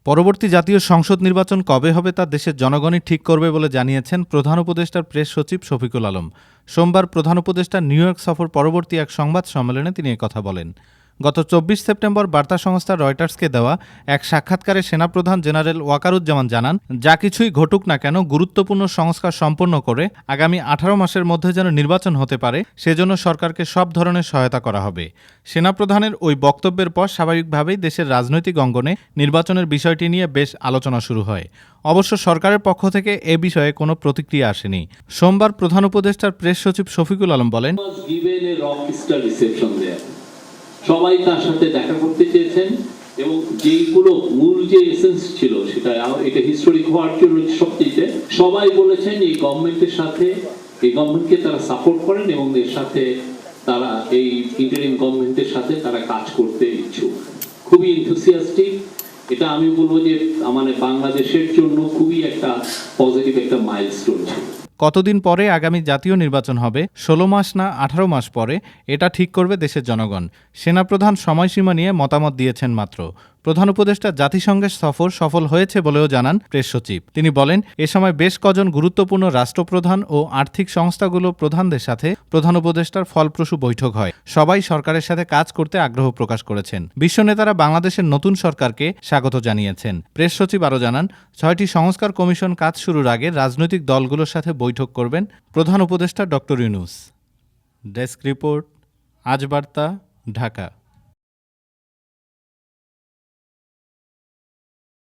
পরবর্তী জাতীয় সংসদ নির্বাচন কবে হবে তা দেশের জনগণই ঠিক করবে বলে জানিয়েছেন প্রধান উপদেষ্টার প্রেস সচিব শফিকুল আলম। সোমবার প্রধান উপদেষ্টার নিউ ইয়র্ক সফর পরবর্তী এক সংবাদ সম্মেলনে তিনি একথা বলেন। গত ২৪ সেপ্টেম্বর বার্তা সংস্থা রয়টার্সকে দেওয়া এক সাক্ষাৎকারে সেনাপ্রধান জেনারেল ওয়াকারুজ্জামান জানান, যা কিছুই ঘটুক না কেন গুরুত্বপূর্ণ সংস্কার সম্পন্ন করে আগামী ১৮ মাসের মধ্যে যেন নির্বাচন হতে পারে সেজন্য সরকারকে সব ধরনের সহায়তা করা হবে। সেনাপ্রধানের ওই বক্তব্যের পর স্বাভাবিকভাবেই দেশের রাজনৈতিক অঙ্গনে নির্বাচনের বিষয়টি নিয়ে বেশ আলোচনা শুরু হয়। অবশ্য সরকারের পক্ষ থেকে এ বিষয়ে কোনো প্রতিক্রিয়া আসেনি। সোমবার প্রধান উপদেষ্টার প্রেস সচিব শফিকুল আলম বলেন, সবাই তার সাথে দেখা করতে চেয়েছেন এবং যেইগুলো মূল যে এসেন্স ছিল সেটা এটা হিস্টোরিক হওয়ার জন্য সবচেয়ে সবাই বলেছেন এই গভর্নমেন্টের সাথে এই গভর্নমেন্টকে তারা সাপোর্ট করেন এবং এর সাথে তারা এই ইন্টারিম গভর্নমেন্টের সাথে তারা কাজ করতে ইচ্ছুক, খুবই এনথুসিয়াস্টিক। এটা আমি বলবো যে আমাদের বাংলাদেশের জন্য খুবই একটা পজিটিভ একটা মাইলস্টোন ছিল। কতদিন পরে আগামী জাতীয় নির্বাচন হবে, ১৬ মাস না ১৮ মাস পরে, এটা ঠিক করবে দেশের জনগণ। সেনাপ্রধান সময়সীমা নিয়ে মতামত দিয়েছেন মাত্র। প্রধান উপদেষ্টা জাতিসংঘের সফর সফল হয়েছে বলেও জানান প্রেস সচিব। তিনি বলেন, এ সময় বেশ কজন গুরুত্বপূর্ণ রাষ্ট্রপ্রধান ও আর্থিক সংস্থাগুলো প্রধানদের সাথে প্রধান উপদেষ্টার ফলপ্রসূ বৈঠক হয়। সবাই সরকারের সাথে কাজ করতে আগ্রহ প্রকাশ করেছেন। বিশ্ব নেতারা বাংলাদেশের নতুন সরকারকে স্বাগত জানিয়েছেন। প্রেস সচিব আরও জানান, ৬টি সংস্কার কমিশন কাজ শুরুর আগে রাজনৈতিক দলগুলোর সাথে বৈঠক করবেন প্রধান উপদেষ্টা ড. ইউনূস। ডেস্ক রিপোর্ট, আজ বার্তা, ঢাকা।